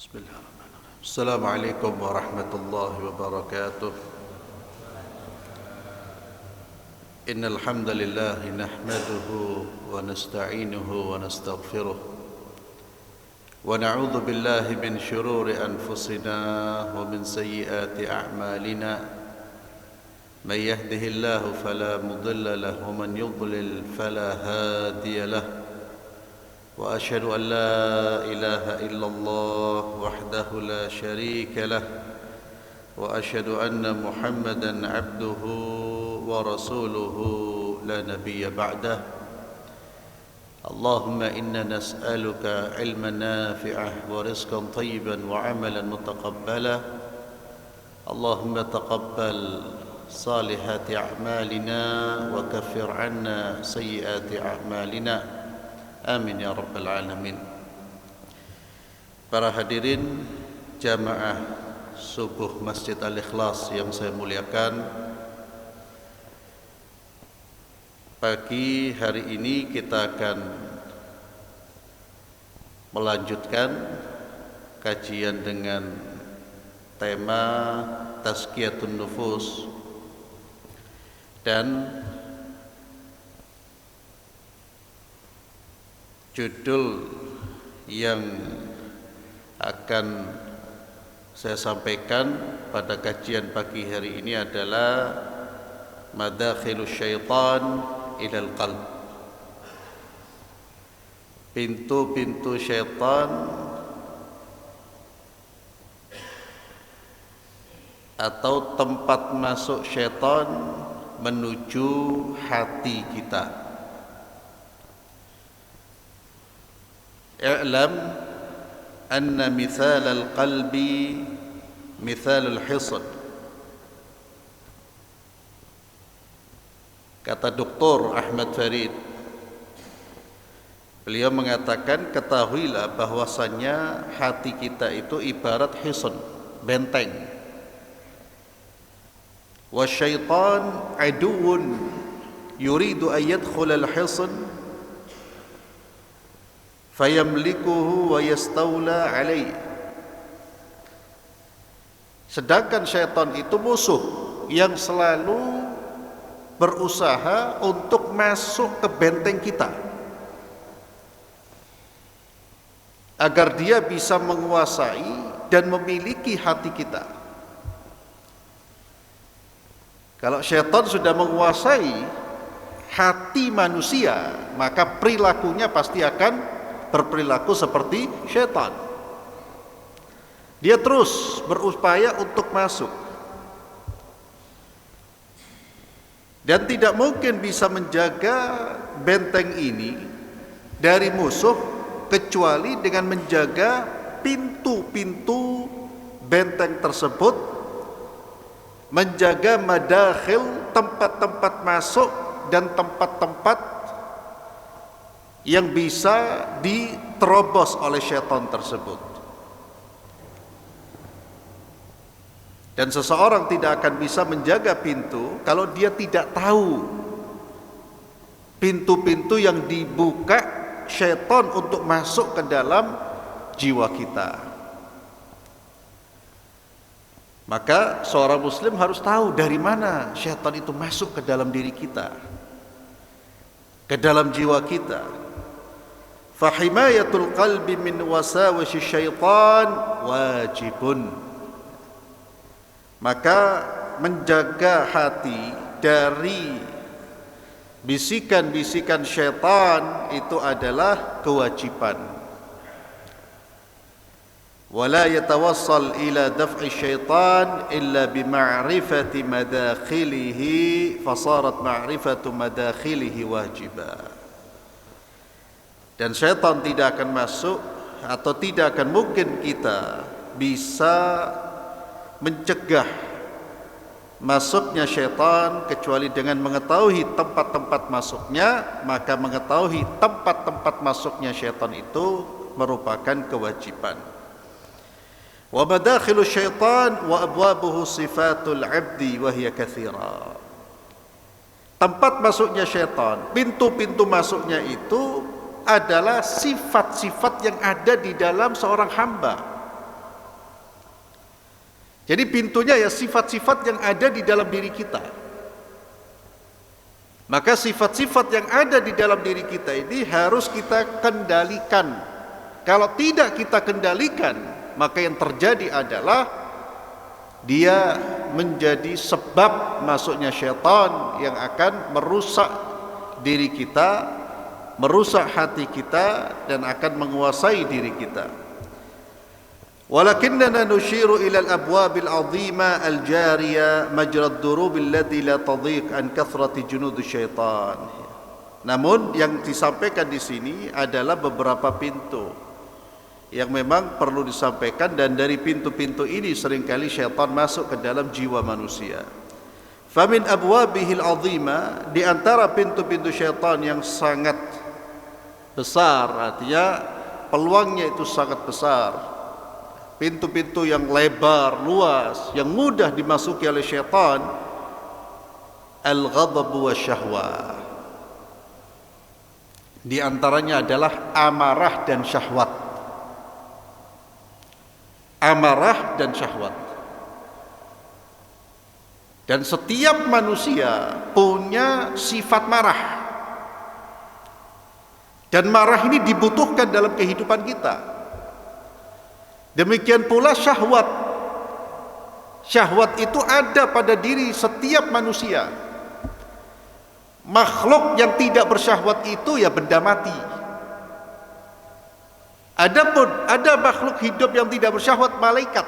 Bismillahirrahmanirrahim. Assalamualaikum warahmatullahi wabarakatuh. Innal hamdalillah nahmaduhu wa nasta'inuhu wa nastaghfiruh wa na'udzu billahi min shururi anfusina wa min sayyiati a'malina. May yahdihillahu fala mudilla lahu wa man yudlil fala hadiya lahu. وأشهد أن لا إله إلا الله وحده لا شريك له وأشهد أن محمدا عبده ورسوله لا نبي بعده اللهم إنا نسألك علما نافعا ورزقا طيبا وعملا متقبلا اللهم تقبل صالحات أعمالنا وكفر عنا سيئات أعمالنا. Amin ya rabbal alamin. Para hadirin jamaah subuh Masjid Al-Ikhlas yang saya muliakan, pagi hari ini kita akan melanjutkan kajian dengan tema Tazkiyatun Nufus, dan judul yang akan saya sampaikan pada kajian pagi hari ini adalah Madakhilus Syaitan ilal Qalb. Pintu-pintu syaitan atau tempat masuk syaitan menuju hati kita. I'lam anna mithal al-qalbi mithal al-hisn. Kata Dr. Ahmad Farid, beliau mengatakan, ketahuilah bahwasannya hati kita itu ibarat hisn, benteng. Wa syaitan aduun yuridu an yadkhula al-hisn fayamlikuhu wa yastawla alaih. Sedangkan syaitan itu musuh yang selalu berusaha untuk masuk ke benteng kita agar dia bisa menguasai dan memiliki hati kita. Kalau syaitan sudah menguasai hati manusia, maka perilakunya pasti akan berperilaku seperti syaitan. Dia terus berupaya untuk masuk, dan tidak mungkin bisa menjaga benteng ini dari musuh kecuali dengan menjaga pintu-pintu benteng tersebut, menjaga madakhil, tempat-tempat masuk dan tempat-tempat yang bisa diterobos oleh syaitan tersebut. Dan seseorang tidak akan bisa menjaga pintu kalau dia tidak tahu pintu-pintu yang dibuka syaitan untuk masuk ke dalam jiwa kita. Maka seorang muslim harus tahu dari mana syaitan itu masuk ke dalam diri kita, ke dalam jiwa kita. Fahimayatul qalbi min wasawisi syaitan wajibun. Maka menjaga hati dari bisikan-bisikan syaitan itu adalah kewajiban. Wala yatawassal ila daf'i syaitan illa bima'rifati madakhilihi fasarat ma'rifatu madakhilihi wajibah. Dan syaitan tidak akan masuk atau tidak akan mungkin kita bisa mencegah masuknya syaitan kecuali dengan mengetahui tempat-tempat masuknya. Maka mengetahui tempat-tempat masuknya syaitan itu merupakan kewajiban. Wa madakhilu syaitan wa abwabuhu sifatul abdi wa hiya katsira. Tempat masuknya syaitan, pintu-pintu masuknya itu adalah sifat-sifat yang ada di dalam seorang hamba. Jadi pintunya ya sifat-sifat yang ada di dalam diri kita. Maka sifat-sifat yang ada di dalam diri kita ini harus kita kendalikan. Kalau tidak kita kendalikan, maka yang terjadi adalah dia menjadi sebab masuknya syaitan yang akan merusak diri kita, merusak hati kita, dan akan menguasai diri kita. Walakinnana nushiru ila al-abwab al-'azima al-jariya majra ad-durub allati la tadhiq an kathrati junud syaitan. Namun yang disampaikan di sini adalah beberapa pintu yang memang perlu disampaikan, dan dari pintu-pintu ini seringkali syaitan masuk ke dalam jiwa manusia. Famin abwabihil 'azima, di antara pintu-pintu syaitan yang sangat besar, artinya peluangnya itu sangat besar, pintu-pintu yang lebar, luas, yang mudah dimasuki oleh syaitan, al-ghadab wa syahwah. Di antaranya adalah amarah dan syahwat. Amarah dan syahwat. Dan setiap manusia punya sifat marah. Dan marah ini dibutuhkan dalam kehidupan kita. Demikian pula syahwat. Syahwat itu ada pada diri setiap manusia. Makhluk yang tidak bersyahwat itu ya benda mati. Adapun ada makhluk hidup yang tidak bersyahwat, malaikat.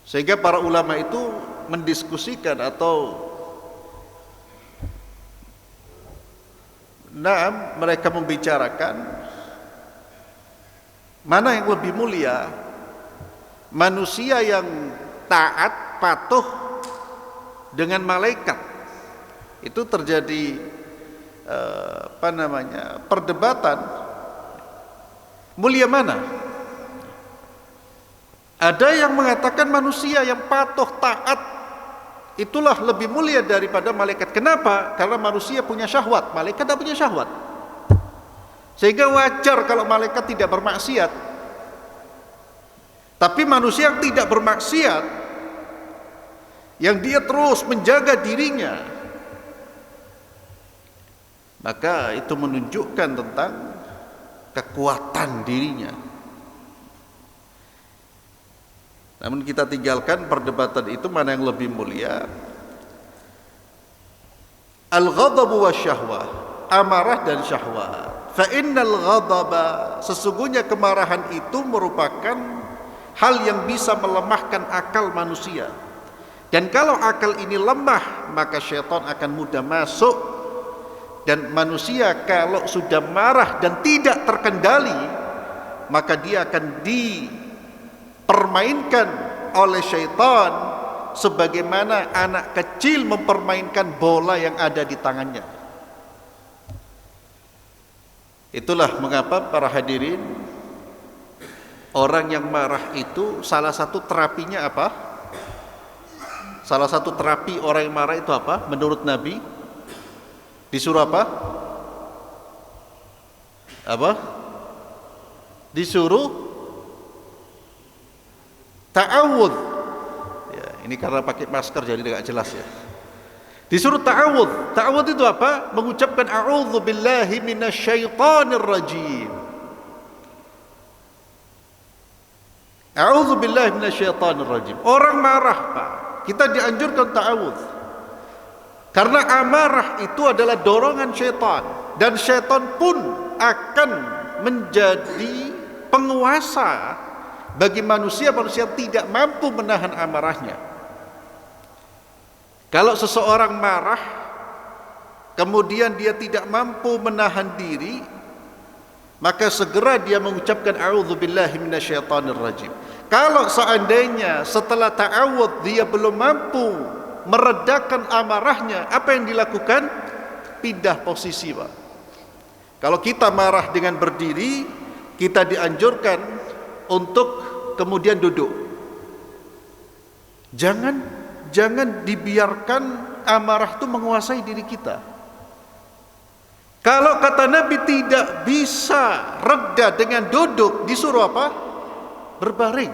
Sehingga para ulama itu mendiskusikan atau mereka membicarakan mana yang lebih mulia, manusia yang taat, patuh dengan malaikat. Itu terjadi perdebatan. Mulia mana? Ada yang mengatakan manusia yang patuh, taat, itulah lebih mulia daripada malaikat. Kenapa? Karena manusia punya syahwat, malaikat tidak punya syahwat. Sehingga wajar kalau malaikat tidak bermaksiat. Tapi manusia yang tidak bermaksiat, yang dia terus menjaga dirinya, maka itu menunjukkan tentang kekuatan dirinya. Namun kita tinggalkan perdebatan itu mana yang lebih mulia. Al-ghadabu wasyahwah, amarah dan syahwat. Fa innal ghadaba, sesungguhnya kemarahan itu merupakan hal yang bisa melemahkan akal manusia. Dan kalau akal ini lemah, maka syaitan akan mudah masuk. Dan manusia kalau sudah marah dan tidak terkendali, maka dia akan dipermainkan oleh syaitan sebagaimana anak kecil mempermainkan bola yang ada di tangannya. Itulah mengapa para hadirin, orang yang marah itu salah satu terapinya apa? Salah satu terapi orang yang marah itu apa? Menurut Nabi disuruh apa? Apa? Disuruh ta'awudz. Ya, ini karena pakai masker jadi tidak jelas ya. Disuruh ta'awudz. Ta'awudz itu apa? Mengucapkan a'udzu billahi minasyaitonir rajim. A'udzu billahi minasyaitonir rajim. Orang marah, Pak, kita dianjurkan ta'awudz. Karena amarah itu adalah dorongan syaitan, dan syaitan pun akan menjadi penguasa bagi manusia-manusia yang tidak mampu menahan amarahnya. Kalau seseorang marah kemudian dia tidak mampu menahan diri, maka segera dia mengucapkan a'udzubillahi minasyaitonir rajim. Kalau seandainya setelah ta'awudz dia belum mampu meredakan amarahnya, apa yang dilakukan? Pindah posisi, Pak. Kalau kita marah dengan berdiri, kita dianjurkan untuk kemudian duduk. Jangan dibiarkan amarah itu menguasai diri kita. Kalau kata Nabi tidak bisa reda dengan duduk, disuruh apa? Berbaring.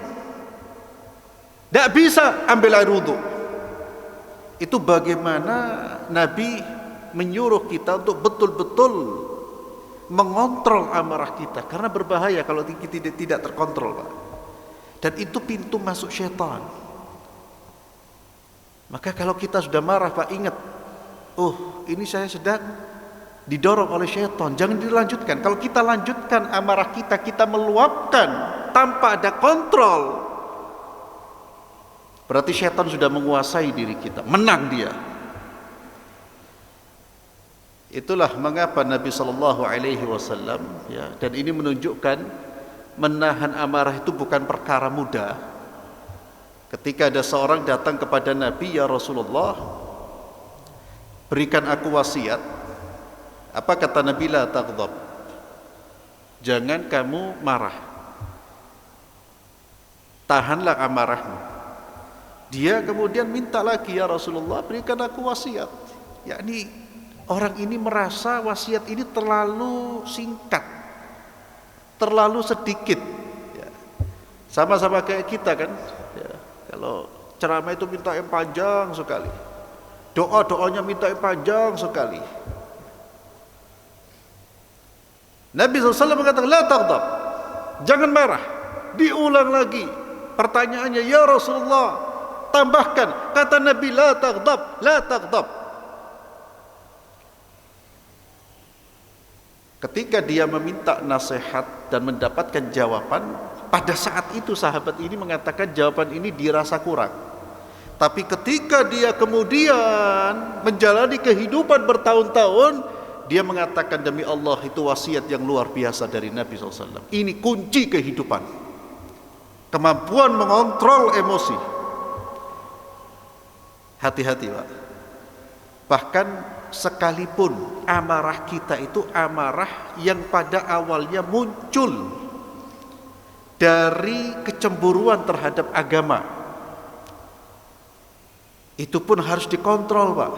Tidak bisa ambil air wudhu. Itu bagaimana Nabi menyuruh kita untuk betul-betul mengontrol amarah kita, karena berbahaya kalau kita tidak terkontrol, Pak. Dan itu pintu masuk syaitan. Maka kalau kita sudah marah, Pak, ingat, oh ini saya sedang didorong oleh syaitan, jangan dilanjutkan. Kalau kita lanjutkan amarah kita, kita meluapkan tanpa ada kontrol, berarti syaitan sudah menguasai diri kita, menang dia. Itulah mengapa Nabi Shallallahu Alaihi Wasallam, ya, dan ini menunjukkan menahan amarah itu bukan perkara mudah. Ketika ada seorang datang kepada Nabi, ya Rasulullah, berikan aku wasiat. Apa kata Nabi? La taghdab, jangan kamu marah, tahanlah amarahmu. Dia kemudian minta lagi, ya Rasulullah, berikan aku wasiat. Yakni orang ini merasa wasiat ini terlalu singkat, terlalu sedikit, ya. Sama-sama kayak kita kan, ya. Kalau ceramah itu minta yang panjang sekali, doa-doanya minta yang panjang sekali. Nabi SAW mengatakan, la taghdab, jangan marah. Diulang lagi pertanyaannya, ya Rasulullah, tambahkan. Kata Nabi, la taghdab, la taghdab. Ketika dia meminta nasihat dan mendapatkan jawaban, pada saat itu sahabat ini mengatakan jawaban ini dirasa kurang. Tapi ketika dia kemudian menjalani kehidupan bertahun-tahun, dia mengatakan, demi Allah, itu wasiat yang luar biasa dari Nabi SAW. Ini kunci kehidupan, kemampuan mengontrol emosi. Hati-hati, Pak. Bahkan sekalipun amarah kita itu amarah yang pada awalnya muncul dari kecemburuan terhadap agama, itu pun harus dikontrol, Pak.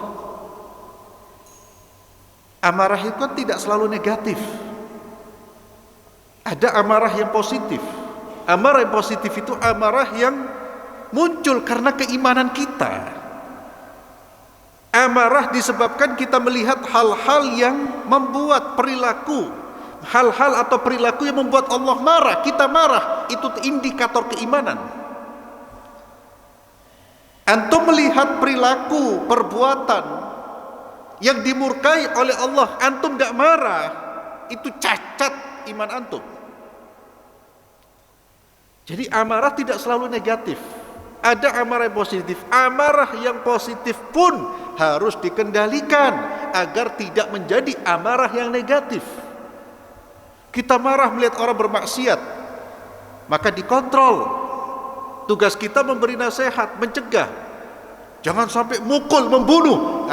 Amarah itu kan tidak selalu negatif. Ada amarah yang positif. Amarah yang positif itu amarah yang muncul karena keimanan kita. Amarah disebabkan kita melihat hal-hal yang membuat perilaku, hal-hal atau perilaku yang membuat Allah marah. Kita marah, itu indikator keimanan. Antum melihat perilaku, perbuatan yang dimurkai oleh Allah, antum tidak marah, itu cacat iman antum. Jadi amarah tidak selalu negatif. Ada amarah yang positif. Amarah yang positif pun harus dikendalikan agar tidak menjadi amarah yang negatif. Kita marah melihat orang bermaksiat, maka dikontrol. Tugas kita memberi nasihat, mencegah. Jangan sampai mukul, membunuh.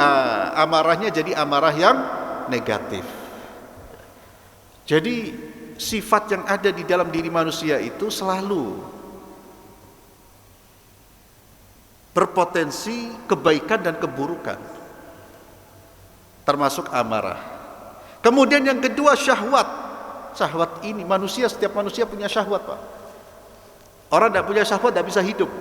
Amarahnya jadi amarah yang negatif. Jadi sifat yang ada di dalam diri manusia itu selalu berpotensi kebaikan dan keburukan, termasuk amarah. Kemudian yang kedua, syahwat. Syahwat ini setiap manusia punya syahwat, Pak. Orang tidak punya syahwat tidak bisa hidup.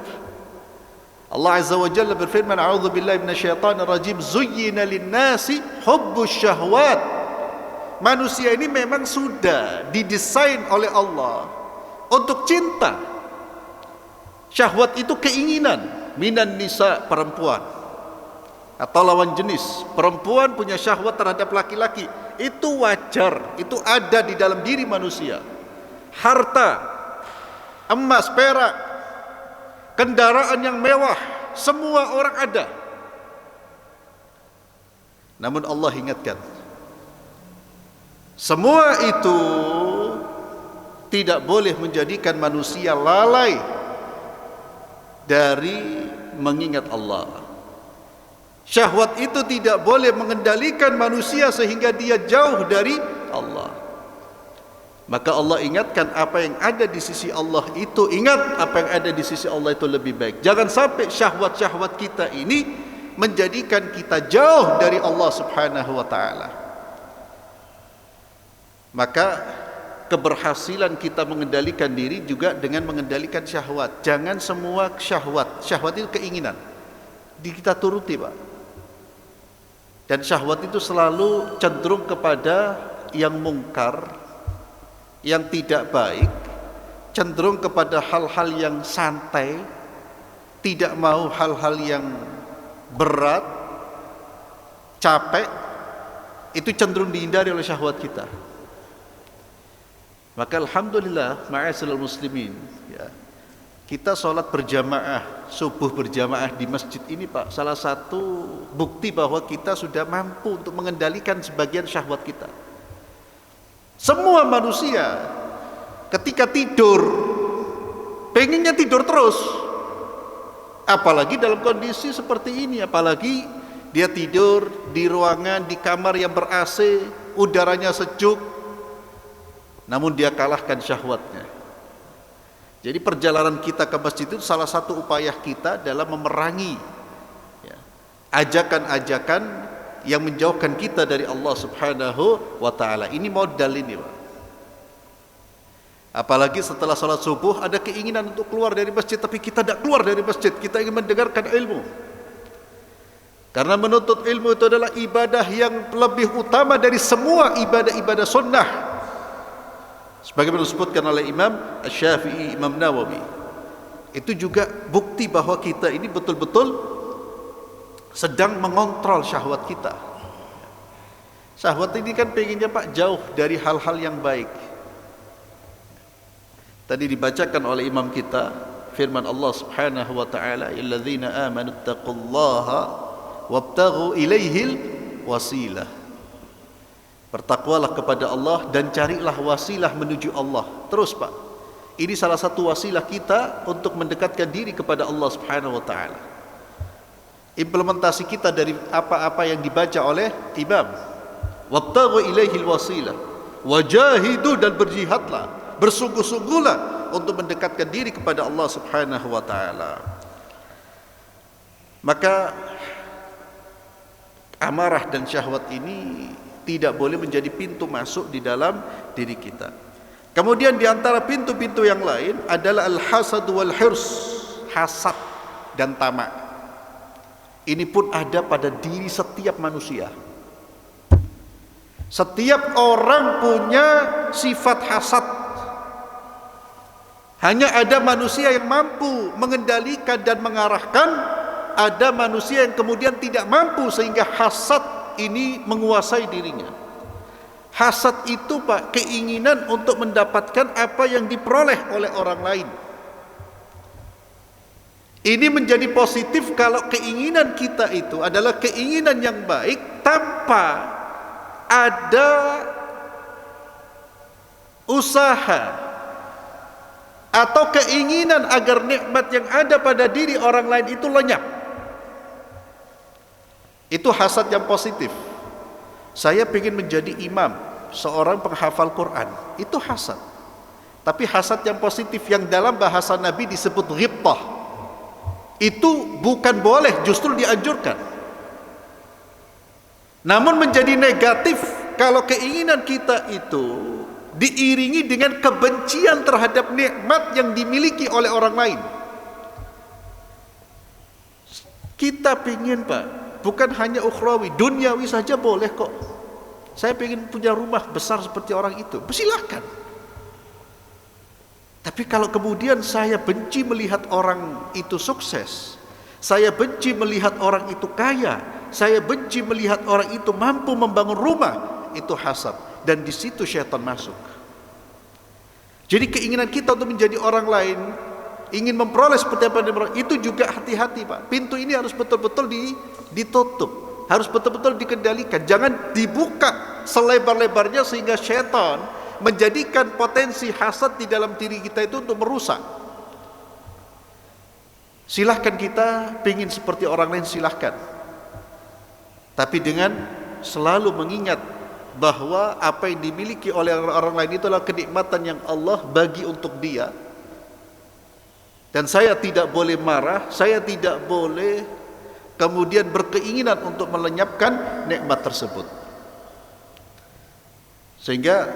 Allah Azza wa Jalla berfirman, a'udzu billahi minasyaitonir rajim, zuyyina lin-nasi hubbus syahwat. Manusia ini memang sudah didesain oleh Allah untuk cinta. Syahwat itu keinginan, minan nisa, perempuan atau lawan jenis. Perempuan punya syahwat terhadap laki-laki, itu wajar, itu ada di dalam diri manusia. Harta, emas, perak, kendaraan yang mewah, semua orang ada. Namun Allah ingatkan, semua itu tidak boleh menjadikan manusia lalai dari mengingat Allah. Syahwat itu tidak boleh mengendalikan manusia sehingga dia jauh dari Allah. Maka Allah ingatkan, apa yang ada di sisi Allah itu, ingat apa yang ada di sisi Allah itu lebih baik. Jangan sampai syahwat-syahwat kita ini menjadikan kita jauh dari Allah Subhanahu wa ta'ala. Maka keberhasilan kita mengendalikan diri juga dengan mengendalikan syahwat. Jangan semua syahwat itu keinginan kita turuti, Pak. Dan syahwat itu selalu cenderung kepada yang mungkar, yang tidak baik, cenderung kepada hal-hal yang santai, tidak mau hal-hal yang berat, capek, itu cenderung dihindari oleh syahwat kita. Maka alhamdulillah ma'asyiral muslimin, ya, kita sholat berjamaah, subuh berjamaah di masjid ini, Pak, salah satu bukti bahwa kita sudah mampu untuk mengendalikan sebagian syahwat kita. Semua manusia ketika tidur pengennya tidur terus, apalagi dalam kondisi seperti ini, apalagi dia tidur di ruangan, di kamar yang ber-AC, udaranya sejuk, namun dia kalahkan syahwatnya. Jadi perjalanan kita ke masjid itu salah satu upaya kita dalam memerangi, ya, ajakan-ajakan yang menjauhkan kita dari Allah Subhanahu wa ta'ala. Ini modal ini, Pak. Apalagi setelah salat subuh ada keinginan untuk keluar dari masjid, tapi kita tidak keluar dari masjid, kita ingin mendengarkan ilmu. Karena menuntut ilmu itu adalah ibadah yang lebih utama dari semua ibadah-ibadah sunnah. Sebagaimana disebutkan oleh Imam Asy-Syafi'i, Imam Nawawi. Itu juga bukti bahwa kita ini betul-betul sedang mengontrol syahwat kita. Syahwat ini kan pengennya, Pak, jauh dari hal-hal yang baik. Tadi dibacakan oleh imam kita firman Allah Subhanahu wa ta'ala, "Alladzina amanu taqullaha wabtaghu ilaihil wasilah." Bertakwalah kepada Allah dan carilah wasilah menuju Allah. Terus, Pak, ini salah satu wasilah kita untuk mendekatkan diri kepada Allah Subhanahu wa ta'ala. Implementasi kita dari apa-apa yang dibaca oleh imam. Wabtaghu ilaihil wasilah, wajahidu, dan berjihadlah, bersungguh-sungguhlah untuk mendekatkan diri kepada Allah Subhanahu wa ta'ala. Maka amarah dan syahwat ini tidak boleh menjadi pintu masuk di dalam diri kita. Kemudian di antara pintu-pintu yang lain adalah al-hasad wal hirs, hasad dan tamak. Ini pun ada pada diri setiap manusia. Setiap orang punya sifat hasad. Hanya ada manusia yang mampu mengendalikan dan mengarahkan, ada manusia yang kemudian tidak mampu sehingga hasad ini menguasai dirinya. Hasad itu, Pak, keinginan untuk mendapatkan apa yang diperoleh oleh orang lain. Ini menjadi positif kalau keinginan kita itu adalah keinginan yang baik tanpa ada usaha atau keinginan agar nikmat yang ada pada diri orang lain itu lenyap. Itu hasad yang positif. Saya ingin menjadi imam, seorang penghafal Quran. Itu hasad. Tapi hasad yang positif yang dalam bahasa Nabi disebut ghibtah. Itu bukan boleh, justru dianjurkan. Namun menjadi negatif kalau keinginan kita itu diiringi dengan kebencian terhadap nikmat yang dimiliki oleh orang lain. Kita pingin, Pak, bukan hanya ukhrawi, duniawi saja boleh kok. Saya ingin punya rumah besar seperti orang itu, silakan. Tapi kalau kemudian saya benci melihat orang itu sukses, saya benci melihat orang itu kaya, saya benci melihat orang itu mampu membangun rumah, itu hasad. Dan di situ syaitan masuk. Jadi keinginan kita untuk menjadi orang lain, ingin memperoleh seperti apa yang itu juga hati-hati, Pak. Pintu ini harus betul-betul ditutup, harus betul-betul dikendalikan. Jangan dibuka selebar-lebarnya sehingga syaitan menjadikan potensi hasad di dalam diri kita itu untuk merusak. Silahkan kita ingin seperti orang lain, silahkan. Tapi dengan selalu mengingat bahwa apa yang dimiliki oleh orang lain itu adalah kenikmatan yang Allah bagi untuk dia. Dan saya tidak boleh marah, saya tidak boleh kemudian berkeinginan untuk melenyapkan nikmat tersebut. Sehingga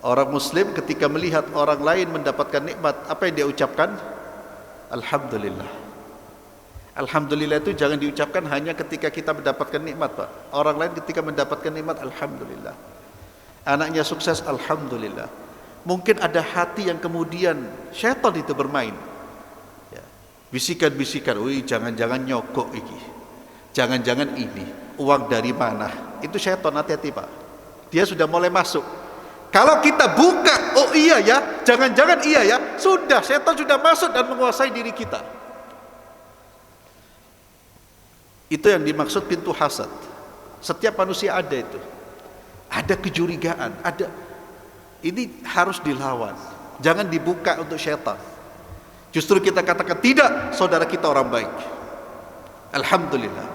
Orang muslim ketika melihat orang lain mendapatkan nikmat, apa yang dia ucapkan? Alhamdulillah. Alhamdulillah itu jangan diucapkan hanya ketika kita mendapatkan nikmat, Pak. Orang lain ketika mendapatkan nikmat, alhamdulillah. Anaknya sukses, alhamdulillah. Mungkin ada hati yang kemudian syaitan itu bermain. Ya. Bisikan-bisikan, wih jangan-jangan nyogok ini. Jangan-jangan ini, uang dari mana? Itu syaitan, hati-hati Pak. Dia sudah mulai masuk. Kalau kita buka, oh iya ya, jangan-jangan iya ya, sudah, setan sudah masuk dan menguasai diri kita. Itu yang dimaksud pintu hasad. Setiap manusia ada itu. Ada kecurigaan, ada. Ini harus dilawan. Jangan dibuka untuk setan. Justru kita katakan tidak, saudara kita orang baik. Alhamdulillah.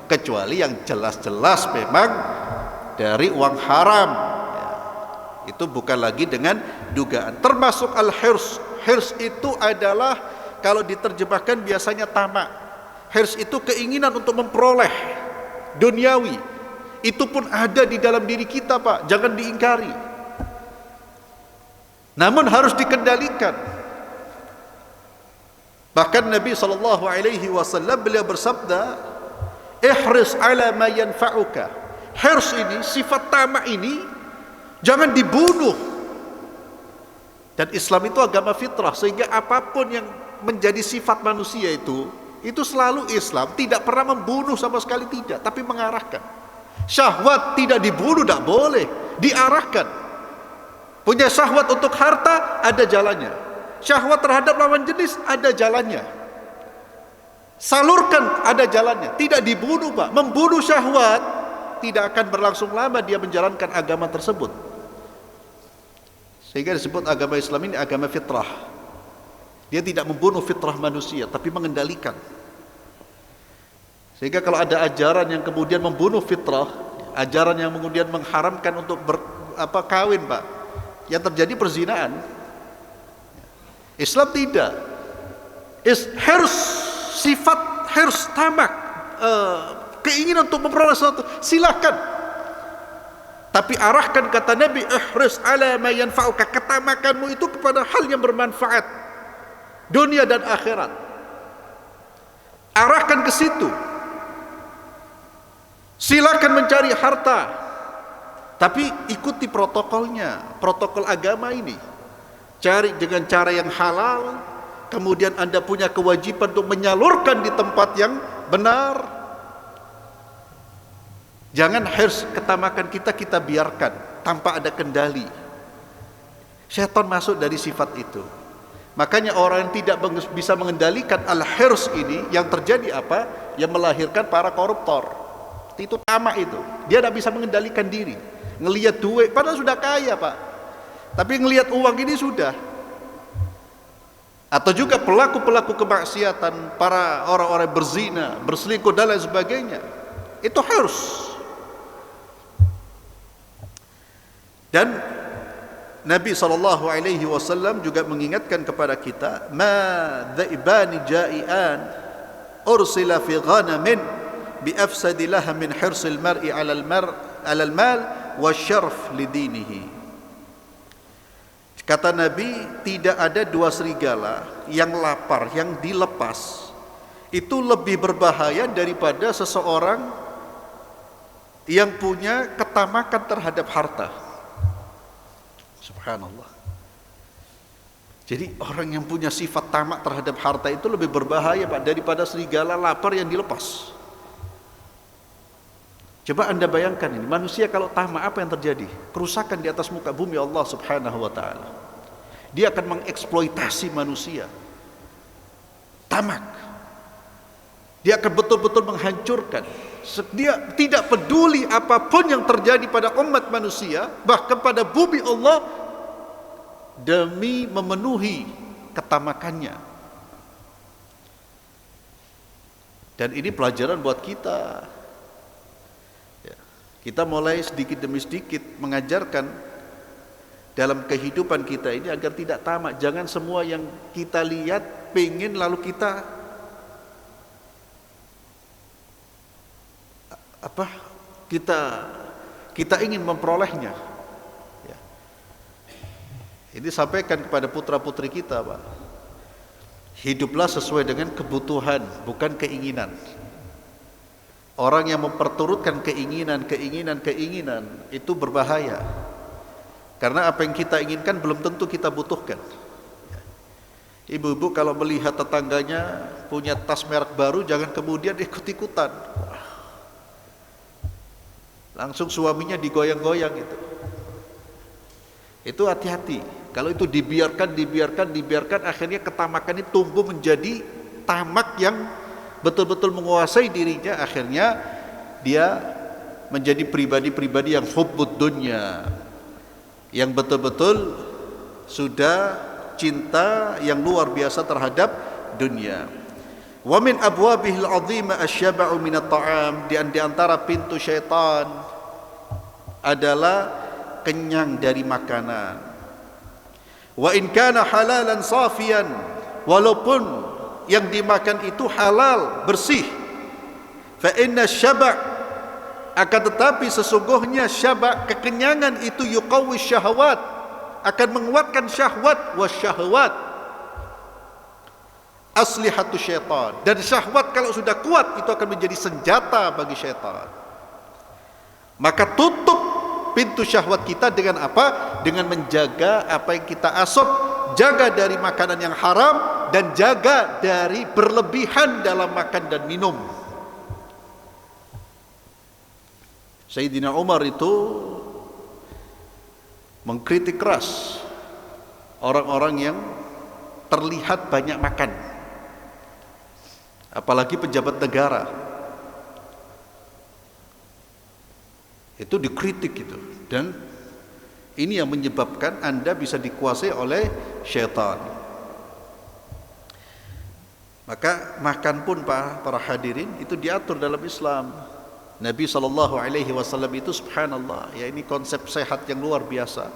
Kecuali yang jelas-jelas memang dari uang haram. Itu bukan lagi dengan dugaan. Termasuk al-hirs. Hirs itu adalah kalau diterjemahkan biasanya tamak. Hirs itu keinginan untuk memperoleh duniawi. Itu pun ada di dalam diri kita, Pak. Jangan diingkari. Namun harus dikendalikan. Bahkan Nabi SAW beliau bersabda, ihris ala ma yanfa'uka. Hirs ini, sifat tamak ini jangan dibunuh. Dan Islam itu agama fitrah, sehingga apapun yang menjadi sifat manusia itu selalu Islam tidak pernah membunuh sama sekali, tidak, tapi mengarahkan. Syahwat tidak dibunuh, tidak boleh, diarahkan. Punya syahwat untuk harta, ada jalannya. Syahwat terhadap lawan jenis, ada jalannya. Salurkan, ada jalannya. Tidak dibunuh, Pak. Membunuh syahwat tidak akan berlangsung lama dia menjalankan agama tersebut. Sehingga disebut agama Islam ini agama fitrah. Dia tidak membunuh fitrah manusia, tapi mengendalikan. Sehingga kalau ada ajaran yang kemudian membunuh fitrah, ajaran yang kemudian mengharamkan untuk kawin, Pak, yang terjadi perzinaan. Islam tidak. Hirs, sifat hirs, tamak, keinginan untuk memperoleh sesuatu, silakan. Tapi arahkan, kata Nabi, ihris ala ma yanfa'uka, ketamakanmu itu kepada hal yang bermanfaat dunia dan akhirat. Arahkan ke situ. Silakan mencari harta, tapi ikuti protokolnya, protokol agama ini. Cari dengan cara yang halal, kemudian Anda punya kewajiban untuk menyalurkan di tempat yang benar. Jangan hirs, ketamakan kita biarkan tanpa ada kendali. Syaitan masuk dari sifat itu. Makanya orang yang tidak bisa mengendalikan al-hirs ini, yang terjadi apa? Yang melahirkan para koruptor. Itu tamak itu. Dia tidak bisa mengendalikan diri. Ngelihat duit, padahal sudah kaya, Pak. Tapi ngelihat uang ini sudah. Atau juga pelaku-pelaku kemaksiatan, para orang-orang berzina, berselingkuh dan lain sebagainya. Itu harus. Dan Nabi SAW juga mengingatkan kepada kita, ma dhaibani ja'ian ursila fi ghanamin bi afsadi laha min hirsil mar'i 'ala al-mal wa syarf lidinihi. Kata Nabi, tidak ada dua serigala yang lapar, yang dilepas, itu lebih berbahaya daripada seseorang yang punya ketamakan terhadap harta. Subhanallah. Jadi orang yang punya sifat tamak terhadap harta itu lebih berbahaya, Pak, daripada serigala lapar yang dilepas. Coba Anda bayangkan ini, manusia kalau tamak, apa yang terjadi? Kerusakan di atas muka bumi Allah Subhanahu wa taala. Dia akan mengeksploitasi manusia. Tamak. Dia akan betul-betul menghancurkan. Dia tidak peduli apapun yang terjadi pada umat manusia, bahkan pada bumi Allah, demi memenuhi ketamakannya. Dan ini pelajaran buat kita. Kita mulai sedikit demi sedikit mengajarkan dalam kehidupan kita ini agar tidak tamak. Jangan semua yang kita lihat pengen lalu kita kita ingin memperolehnya. Ini sampaikan kepada putra-putri kita, Pak. Hiduplah sesuai dengan kebutuhan, bukan keinginan. Orang yang memperturutkan keinginan itu berbahaya. Karena apa yang kita inginkan belum tentu kita butuhkan. Ibu-ibu kalau melihat tetangganya punya tas merek baru, jangan kemudian ikut-ikutan. Langsung suaminya digoyang-goyang itu. Itu hati-hati. Kalau itu dibiarkan, akhirnya ketamakan ini tumbuh menjadi tamak yang betul-betul menguasai dirinya. Akhirnya dia menjadi pribadi-pribadi yang hubbud dunya, yang betul-betul sudah cinta yang luar biasa terhadap dunia. Wa min abwabihil 'azima asyaba'u min at-ta'am, di antara pintu syaitan adalah kenyang dari makanan. Wa in kana halalan safian, walaupun yang dimakan itu halal, bersih. Fa inna syaba', akan tetapi sesungguhnya syaba', kekenyangan itu yuqawwi syahwat, akan menguatkan syahwat. Wasyahwat aslihatu syaitan, dan syahwat kalau sudah kuat itu akan menjadi senjata bagi syaitan. Maka tutup pintu syahwat kita dengan apa? Dengan menjaga apa yang kita asup, jaga dari makanan yang haram, dan jaga dari berlebihan dalam makan dan minum. Sayyidina Umar itu mengkritik keras orang-orang yang terlihat banyak makan, apalagi pejabat negara. Itu dikritik gitu, dan ini yang menyebabkan Anda bisa dikuasai oleh syaitan. Maka makan pun para hadirin itu diatur dalam Islam. Nabi SAW itu subhanallah, ya, ini konsep sehat yang luar biasa.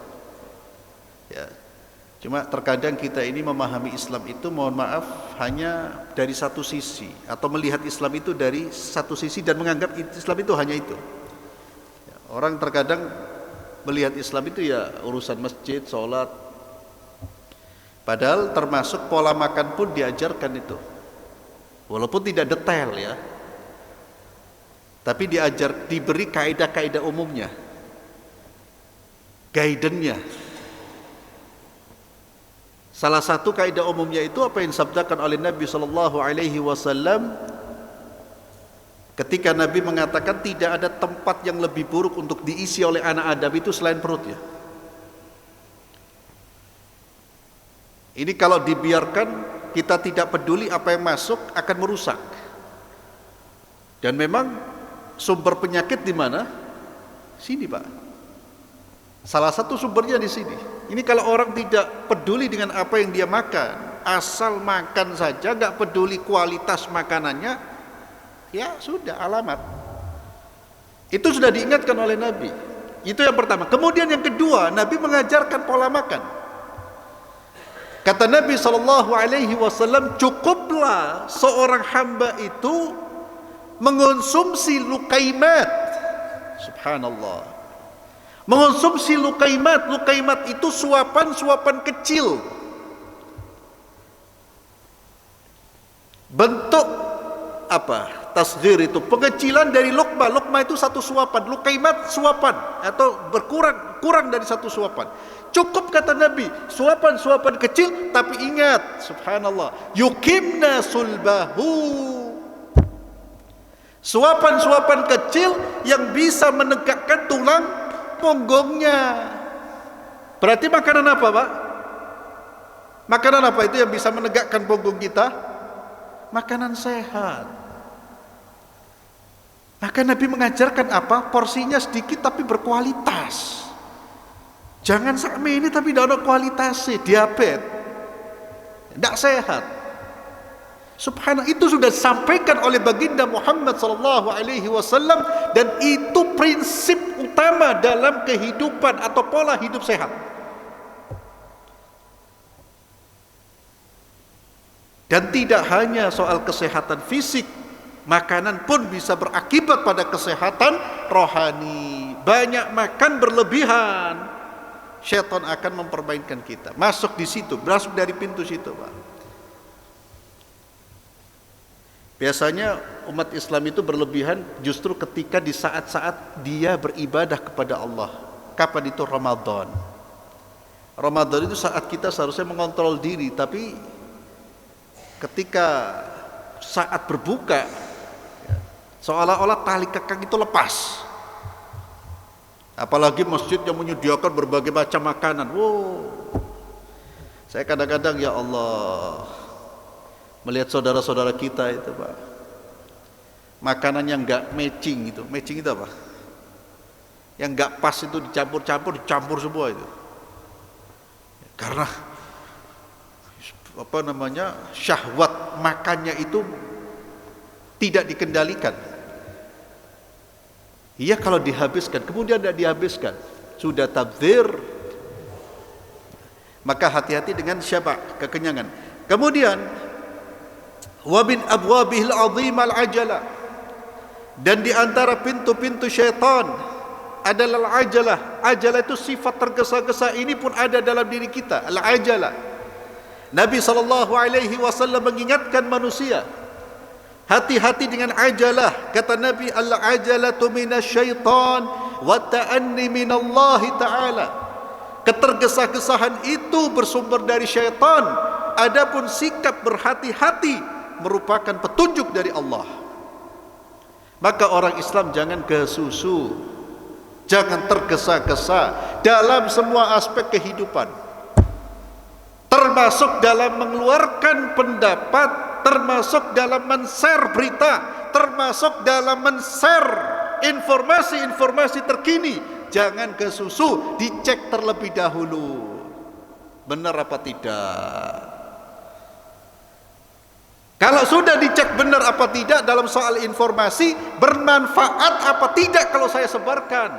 Ya, cuma terkadang kita ini memahami Islam itu, mohon maaf, hanya dari satu sisi, atau melihat Islam itu dari satu sisi dan menganggap Islam itu hanya itu. Ya, orang terkadang melihat Islam itu ya urusan masjid, sholat, padahal termasuk pola makan pun diajarkan itu, walaupun tidak detail ya, tapi diberi kaidah-kaidah umumnya, guidance-nya. Salah satu kaidah umumnya itu apa yang disabdakan oleh Nabi SAW ketika Nabi mengatakan tidak ada tempat yang lebih buruk untuk diisi oleh anak Adam itu selain perutnya. Ini kalau dibiarkan, kita tidak peduli apa yang masuk, akan merusak. Dan memang sumber penyakit di mana? Sini, Pak. Salah satu sumbernya di sini. Ini kalau orang tidak peduli dengan apa yang dia makan, asal makan saja, nggak peduli kualitas makanannya, ya sudah alamat. Itu sudah diingatkan oleh Nabi. Itu yang pertama. Kemudian yang kedua, Nabi mengajarkan pola makan. Kata Nabi SAW, cukuplah seorang hamba itu mengonsumsi lukaimat. Subhanallah. Mengonsumsi lukaimat. Lukaimat itu suapan-suapan kecil. Bentuk apa? Tasghir itu pengecilan dari lukma. Lukma itu satu suapan. Lukaimat suapan atau kurang dari satu suapan. Cukup kata Nabi, suapan-suapan kecil, tapi ingat, subhanallah, yukimna sulbahu. Suapan-suapan kecil yang bisa menegakkan tulang punggungnya. Berarti makanan apa, Pak? Makanan apa itu yang bisa menegakkan punggung kita? Makanan sehat. Maka Nabi mengajarkan apa? Porsinya sedikit tapi berkualitas. Jangan sakme ini tapi tidak ada kualitasnya, diabetes, tidak sehat. Subhanallah, itu sudah disampaikan oleh baginda Muhammad SAW, dan itu prinsip utama dalam kehidupan atau pola hidup sehat. Dan tidak hanya soal kesehatan fisik, makanan pun bisa berakibat pada kesehatan rohani. Banyak makan berlebihan syaitan akan mempermainkan kita. Masuk di situ, masuk dari pintu situ, Pak. Biasanya umat Islam itu berlebihan justru ketika di saat-saat dia beribadah kepada Allah. Kapan itu? Ramadan. Ramadan itu saat kita seharusnya mengontrol diri, tapi ketika saat berbuka seolah-olah tali kekang itu lepas. Apalagi masjid yang menyediakan berbagai macam makanan. Wow. Saya kadang-kadang ya Allah melihat saudara-saudara kita itu, Pak, makanan yang enggak matching itu. Matching itu apa? Yang enggak pas itu dicampur semua itu. Karena syahwat makannya itu tidak dikendalikan. Iya, kalau dihabiskan, kemudian tidak dihabiskan, sudah tabdzir, maka hati-hati dengan syabak, kekenyangan. Kemudian wa min abwabihil azim al-ajalah, dan di antara pintu-pintu syaitan adalah al-ajalah. Ajalah itu sifat tergesa-gesa, ini pun ada dalam diri kita, al-ajalah. Nabi SAW mengingatkan manusia, hati-hati dengan ajalah. Kata Nabi, al-ajalatu minasyaitan wa ta'anni minallahi ta'ala. Ketergesa-gesahan itu bersumber dari syaitan, adapun sikap berhati-hati merupakan petunjuk dari Allah. Maka orang Islam jangan kesusu, jangan tergesa-gesa dalam semua aspek kehidupan, termasuk dalam mengeluarkan pendapat, termasuk dalam men-share berita, termasuk dalam men-share informasi-informasi terkini. Jangan kesusu, dicek terlebih dahulu benar apa tidak. Kalau sudah dicek benar apa tidak dalam soal informasi, bermanfaat apa tidak kalau saya sebarkan,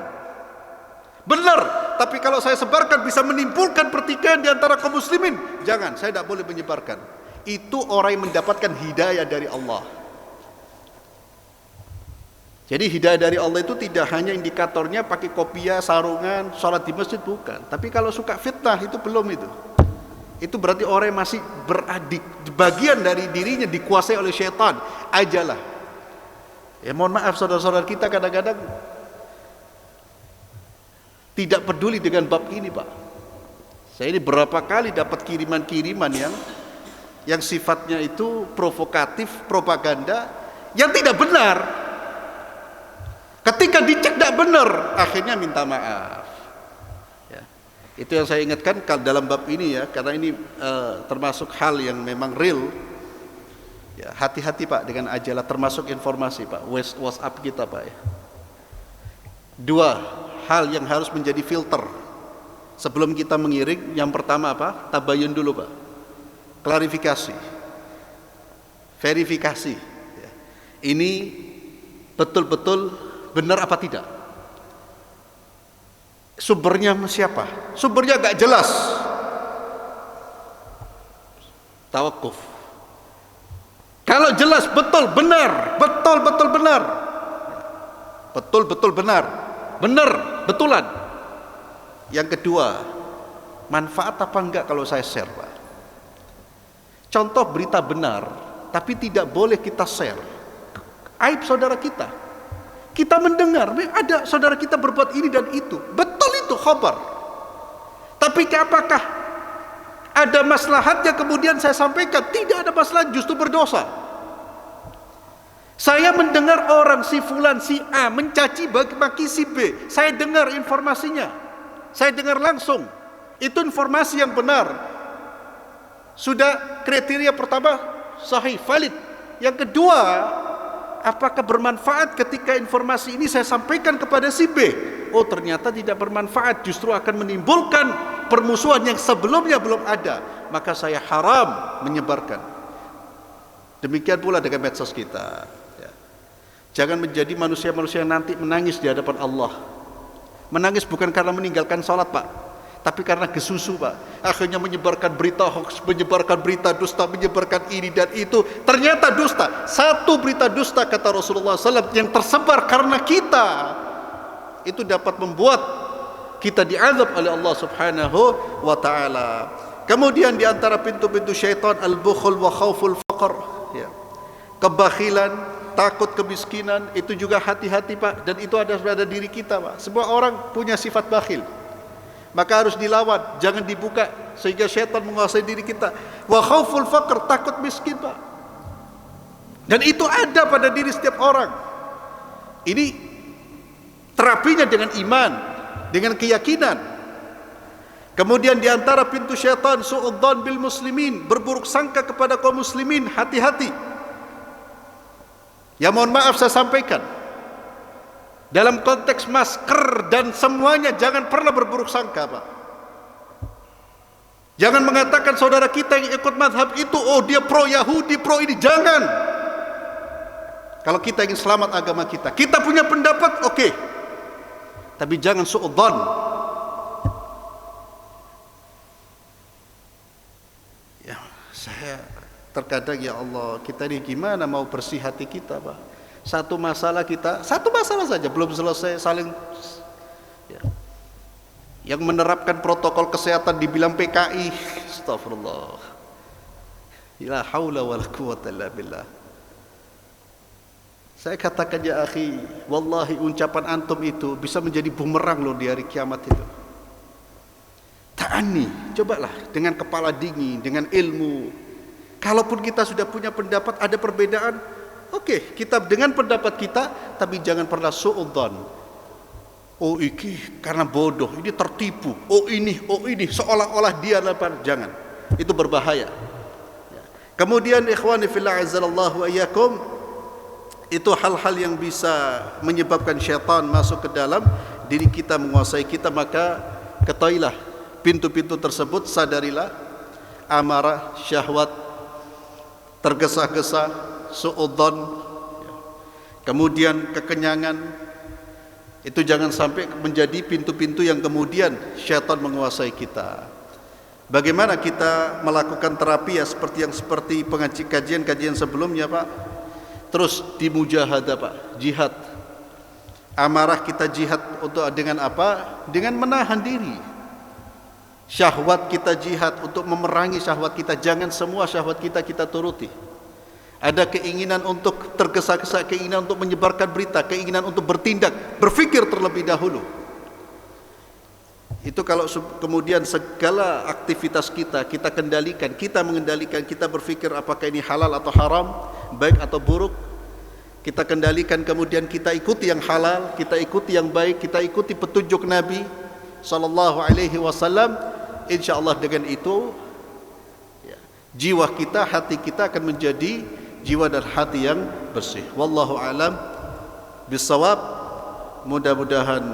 benar, tapi kalau saya sebarkan bisa menimbulkan pertikaian di antara kaum muslimin, jangan, saya tidak boleh menyebarkan. Itu orang yang mendapatkan hidayah dari Allah. Jadi hidayah dari Allah itu tidak hanya indikatornya pakai kopiah, sarungan, sholat di masjid, bukan. Tapi kalau suka fitnah itu belum itu. Itu berarti orang yang masih beradik, bagian dari dirinya dikuasai oleh syaitan. Ajalah. Ya mohon maaf saudara-saudara kita kadang-kadang tidak peduli dengan bab ini, Pak. Saya ini berapa kali dapat kiriman-kiriman yang sifatnya itu provokatif, propaganda yang tidak benar. Ketika dicek tidak benar, akhirnya minta maaf. Ya. Itu yang saya ingatkan dalam bab ini ya, karena ini termasuk hal yang memang real. Ya, hati-hati Pak dengan ajalah, termasuk informasi Pak, WhatsApp kita Pak ya. Dua hal yang harus menjadi filter sebelum kita mengiring. Yang pertama apa? Tabayun dulu Pak, klarifikasi, verifikasi ya. Ini betul-betul benar apa tidak, sumbernya siapa, sumbernya gak jelas, tawakuf. Kalau jelas betul benar, betul benar, betul benar, betulan. Yang kedua, manfaat apa enggak kalau saya share Pak. Contoh berita benar tapi tidak boleh kita share, aib saudara kita. Kita mendengar ada saudara kita berbuat ini dan itu, betul itu khabar, tapi apakah ada maslahatnya kemudian saya sampaikan? Tidak ada maslahat, justru berdosa. Saya mendengar orang si fulan si A mencaci maki si B, saya dengar informasinya, saya dengar langsung, itu informasi yang benar, sudah kriteria pertama sahih, valid. Yang kedua, apakah bermanfaat ketika informasi ini saya sampaikan kepada si B? Oh ternyata tidak bermanfaat, justru akan menimbulkan permusuhan yang sebelumnya belum ada, maka saya haram menyebarkan. Demikian pula dengan medsos kita ya. Jangan menjadi manusia-manusia yang nanti menangis di hadapan Allah. Menangis bukan karena meninggalkan sholat Pak, tapi karena kesusu Pak. Akhirnya menyebarkan berita hoax, menyebarkan berita dusta, menyebarkan ini dan itu. Ternyata dusta. Satu berita dusta kata Rasulullah SAW yang tersebar karena kita, itu dapat membuat kita diazab oleh Allah Subhanahu wa taala. Kemudian di antara pintu-pintu syaitan al-bukhl wa khauful faqr, ya. Kebakhilan, takut kemiskinan, itu juga hati-hati Pak, dan itu ada pada diri kita Pak. Semua orang punya sifat bakhil. Maka harus dilawan, jangan dibuka sehingga syaitan menguasai diri kita. Wa khauful faqr, takut miskin Pak. Dan itu ada pada diri setiap orang. Ini terapinya dengan iman, dengan keyakinan. Kemudian di antara pintu syaitan su'udzan bil muslimin, berburuk sangka kepada kaum muslimin, hati-hati. Ya mohon maaf saya sampaikan, dalam konteks masker dan semuanya jangan pernah berburuk sangka Pak. Jangan mengatakan saudara kita yang ikut mazhab itu, oh dia pro Yahudi, pro ini, jangan. Kalau kita ingin selamat agama kita, kita punya pendapat, oke. Tapi jangan su'udzan. Ya, saya terkadang ya Allah, kita ini gimana mau bersih hati kita Pak. Satu masalah saja belum selesai saling ya. Yang menerapkan protokol kesehatan dibilang PKI, astagfirullah. La haula wala quwwata illa billah. Saya katakan ya akhi, wallahi ucapan antum itu bisa menjadi bumerang loh di hari kiamat itu. Ta'ani, cobalah dengan kepala dingin, dengan ilmu. Kalaupun kita sudah punya pendapat, ada perbedaan, oke, kita dengan pendapat kita, tapi jangan pernah su'udzan. Oh ini karena bodoh, ini tertipu. Oh ini, seolah-olah dia lapar. Jangan, itu berbahaya. Kemudian ikhwani fillah azzalallahu wa iyyakum, itu hal-hal yang bisa menyebabkan syaitan masuk ke dalam diri kita, menguasai kita. Maka ketahuilah pintu-pintu tersebut, sadarilah, amarah, syahwat, tergesa-gesa, su'udzan, kemudian kekenyangan, itu jangan sampai menjadi pintu-pintu yang kemudian syaitan menguasai kita. Bagaimana kita melakukan terapi ya, seperti kajian-kajian sebelumnya Pak. Terus di mujahadah Pak, jihad. Amarah kita jihad untuk dengan apa? Dengan menahan diri. Syahwat kita jihad untuk memerangi syahwat kita. Jangan semua syahwat kita turuti. Ada keinginan untuk tergesa-gesa, keinginan untuk menyebarkan berita, keinginan untuk bertindak, berpikir terlebih dahulu. Itu kalau kemudian segala aktivitas kita kendalikan, kita mengendalikan, kita berpikir apakah ini halal atau haram, baik atau buruk, kita kendalikan, kemudian kita ikuti yang halal, kita ikuti yang baik, kita ikuti petunjuk Nabi sallallahu alaihi wasallam. Insyaallah dengan itu ya, jiwa kita, hati kita akan menjadi jiwa dan hati yang bersih. Wallahu alam bisawab. Mudah-mudahan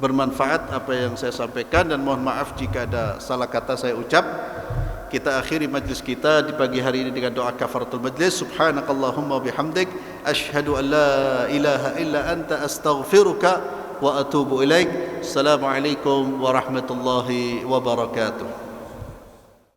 bermanfaat apa yang saya sampaikan, dan mohon maaf jika ada salah kata saya ucap. Kita akhiri majlis kita di pagi hari ini dengan doa kafaratul majlis. Subhanakallahumma bihamdik, asyhadu an la ilaha illa anta, astaghfiruka wa atubu ilaik. Assalamualaikum warahmatullahi wabarakatuh.